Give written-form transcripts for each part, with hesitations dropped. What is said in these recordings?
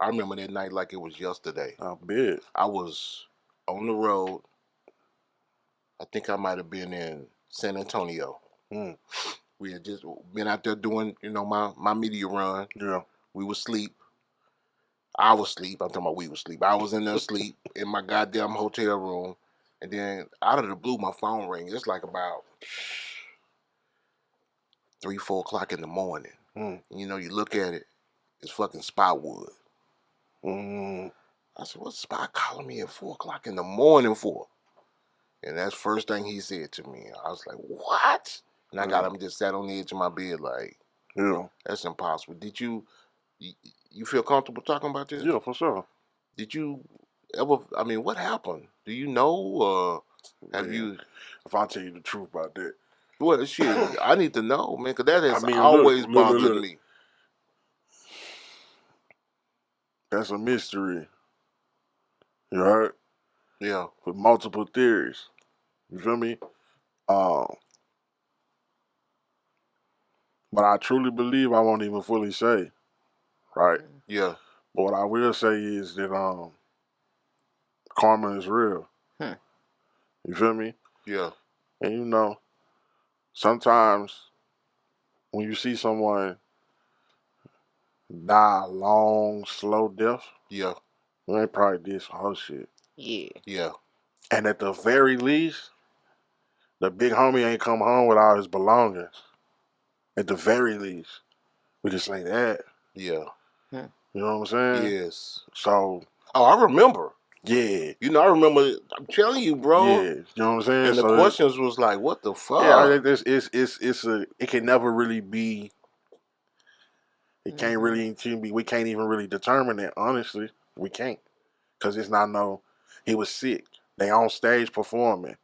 I remember that night like it was yesterday. I bet. I was on the road. I think I might have been in San Antonio. Mm. We had just been out there doing, my media run. Yeah. We was asleep. I was asleep. I'm talking about we was asleep. I was in there asleep in my goddamn hotel room. And then out of the blue, my phone rings. It's like about 3, 4 o'clock in the morning. Mm. And, you look at it, it's fucking Spotwood. Mm. I said, what's Spot calling me at 4 o'clock in the morning for? And that's the first thing he said to me. I was like, what? And I got him just sat on the edge of my bed like, yeah, that's impossible. Did you feel comfortable talking about this? Yeah, for sure. Did you ever, what happened? Do you know, or have you? If I tell you the truth about that. Well, shit, I need to know, man, because that has look, always bothered me. That's a mystery. You heard? Yeah. With multiple theories. You feel me? But I truly believe I won't even fully say. Right? Yeah. But what I will say is that karma is real. You feel me? Yeah. And sometimes when you see someone die a long, slow death, yeah, they probably did some whole shit. Yeah. Yeah. And at the very least, the big homie ain't come home with all his belongings. At the very least. We can say that. Yeah. You know what I'm saying? Yes. So. Oh, I remember. Yeah. I remember. I'm telling you, bro. Yeah. You know what I'm saying? And the questions was like, what the fuck? Yeah, it can never really be. It can't really be. We can't even really determine that. Honestly, we can't, because it's not no. He was sick. They on stage performing.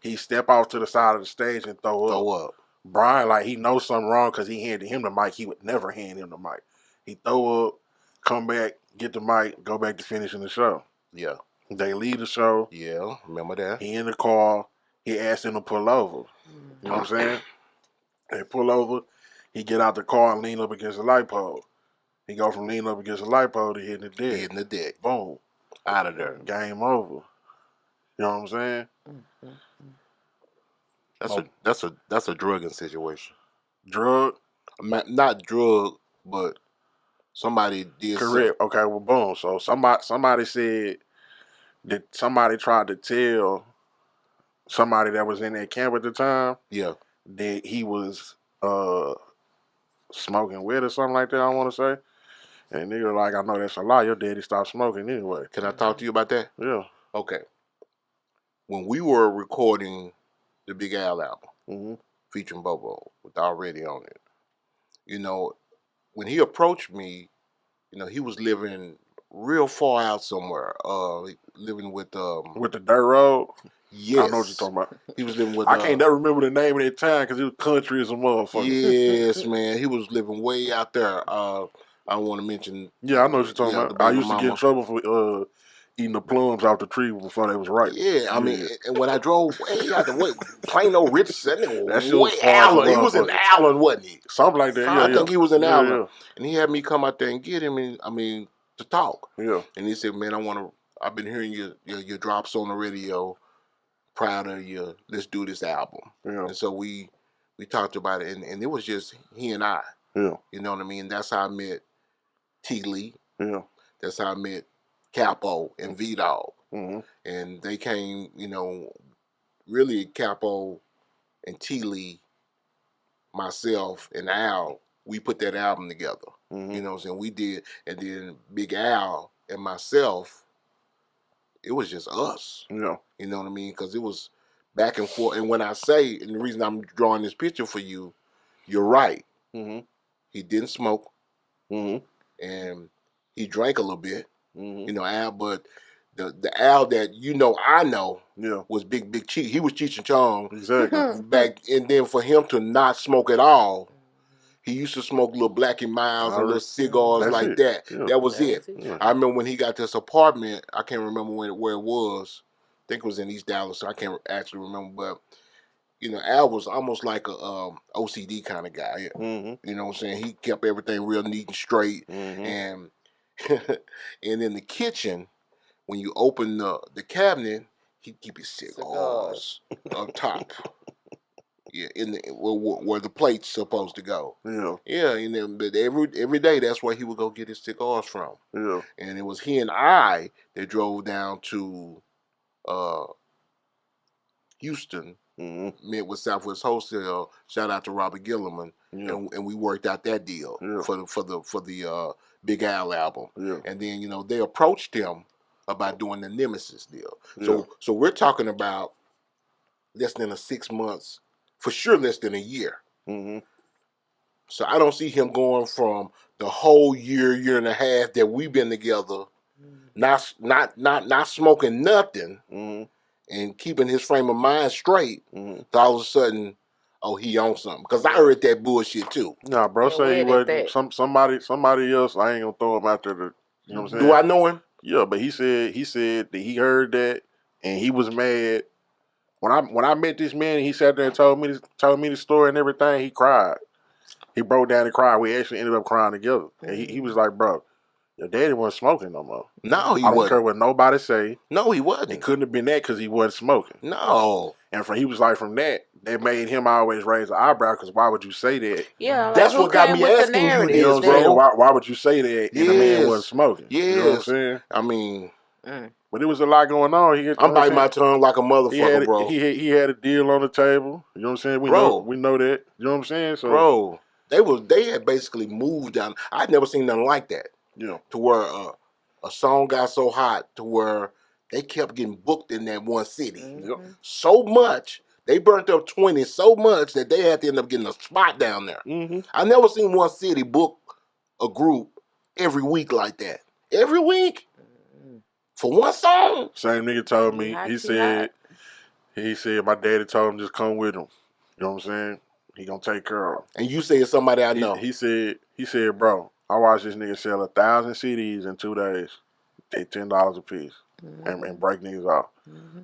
He step off to the side of the stage and throw up. Brian, like, he knows something wrong because he handed him the mic. He would never hand him the mic. He throw up, come back, get the mic, go back to finishing the show. Yeah. They leave the show. Yeah, remember that. He in the car. He asked him to pull over. You know what I'm saying? They pull over. He get out the car and lean up against the light pole. He go from leaning up against the light pole to hitting the deck. Hitting the deck. Boom. Out of there. Game over. You know what I'm saying? That's a drugging situation. Drug? Not drug, but somebody did. Correct. Okay, well, boom. So somebody said that somebody tried to tell somebody that was in that camp at the time. Yeah. That he was smoking weed or something like that, I want to say. And nigga like, I know that's a lie. Your daddy stopped smoking anyway. Can I talk to you about that? Yeah. Okay. When we were recording the Big Al album, featuring Bobo with Already on it, when he approached me, he was living real far out somewhere, living with the dirt road. Yes. I know what you're talking about. He was living with. I can't never remember the name of that time because it was country as a motherfucker. Yes, man. He was living way out there. I don't want to mention. Yeah, I know what you're talking about. I used to get in trouble for eating the plums off the tree before they was ripe. Yeah, I mean, and when I drove way out the way, Plano Richardson, that shit was Allen. He was in Allen, wasn't he? Something like that. Yeah, I think he was in Allen, yeah. And he had me come out there and get him, and to talk. Yeah. And he said, "Man, I've been hearing your drops on the radio. Proud of you. Let's do this album." Yeah. And so we talked about it, and it was just he and I. Yeah. You know what I mean? That's how I met T. Lee. Yeah. That's how I met Capo and V-Dog. Mm-hmm. And they came, really Capo and T. Lee, myself and Al, we put that album together. Mm-hmm. You know what I'm saying? We did, and then Big Al and myself, it was just us. Yeah. You know what I mean? Because it was back and forth. And when I say, and the reason I'm drawing this picture for you, you're right. Mm-hmm. He didn't smoke. Mm-hmm. And he drank a little bit. Mm-hmm. Al, but the Al that I know yeah. was Big Cheech. He was Cheech and Chong. Exactly. Back, and then for him to not smoke at all, he used to smoke little Black and Miles and little cigars like that. Yeah. That was it. Yeah. I remember when he got this apartment, I can't remember where it was. I think it was in East Dallas. So I can't actually remember, but Al was almost like a OCD kind of guy. Mm-hmm. You know what I'm saying? He kept everything real neat and straight, mm-hmm. and And in the kitchen, when you open the cabinet, he'd keep his cigars up top. Yeah, where the plate's supposed to go. Yeah. Yeah, and then but every day that's where he would go get his cigars from. Yeah. And it was he and I that drove down to Houston, met with Southwest Wholesale. Shout out to Robert Gilliman, and we worked out that deal for the Big Al album. Yeah. And then they approached him about doing the Nemesis deal. So we're talking about less than 6 months, for sure less than a year. So I don't see him going from the whole year and a half that we've been together, not smoking nothing, and keeping his frame of mind straight. To all of a sudden, oh, he on something. Because I heard that bullshit too. Nah, bro, say he wasn't. Somebody else. I ain't gonna throw him out there. You know what I'm saying? Do I know him? Yeah, but he said that he heard that and he was mad. When I met this man, and he sat there and told me the story and everything. He cried. He broke down and cried. We actually ended up crying together. And he was like, bro, your daddy wasn't smoking no more. No, he wasn't. I don't care what nobody say. No, he wasn't. It couldn't have been that because he wasn't smoking. No. And he was like, from that made him always raise an eyebrow because why would you say that? Yeah, that's what got me asking you this, bro. Why would you say that and the man wasn't smoking? Yes. You know what I'm saying? I mean... But it was a lot going on. I'm biting my tongue like a motherfucker, bro. He had a deal on the table. You know what I'm saying? We know that. You know what I'm saying? So, bro, they had basically moved down. I'd never seen nothing like that. Yeah. To where a song got so hot to where they kept getting booked in that one city. So much. They burnt up 20 so much that they had to end up getting a spot down there. I never seen one city book a group every week like that. Every week? For one song? Same nigga told me. He said my daddy told him just come with him. You know what I'm saying? He gonna take care of him. And you said somebody I know. He said, bro, I watched this nigga sell 1,000 CDs in 2 days. They $10 a piece. And break niggas off.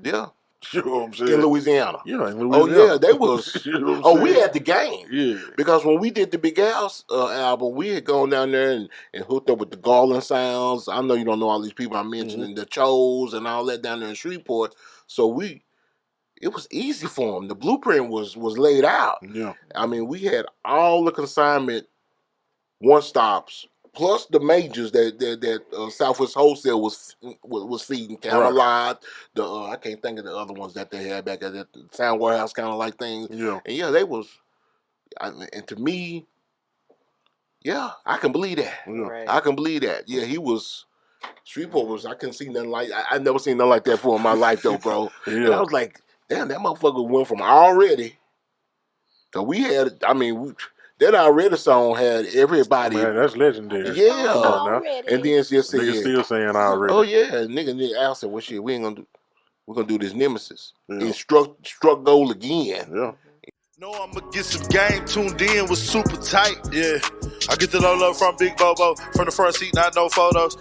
Yeah. You know what I'm saying? In Louisiana. Yeah, in Louisiana. Oh, yeah, they was. You know what I'm we had the game. Yeah. Because when we did the Big Al's album, we had gone down there and hooked up with the Garland Sounds. I know you don't know all these people I'm mentioning, the Chos and all that down there in Shreveport. So it was easy for them. The blueprint was laid out. Yeah. I mean, we had all the consignment one-stops, plus the majors that Southwest Wholesale was feeding. Camelot, I can't think of the other ones that they had back at the Sound Warehouse kind of like things. Yeah. And yeah, they was, and to me, yeah, I can believe that. Yeah. Right. I can believe that. Yeah, he was, Shreveport was, I couldn't see nothing like, I never seen nothing like that before in my life though, bro. Yeah. And I was like, damn, that motherfucker went from already, so we had, that already song had everybody. Man, that's legendary. Yeah. Already. And then just said, niggas still saying already. oh yeah, nigga Al said, well shit, we're gonna do this Nemesis. Yeah. It struck gold again. Yeah. No, I'ma get some game tuned in, was super tight. Yeah, I get the low from Big Bobo, from the front seat, not no photos.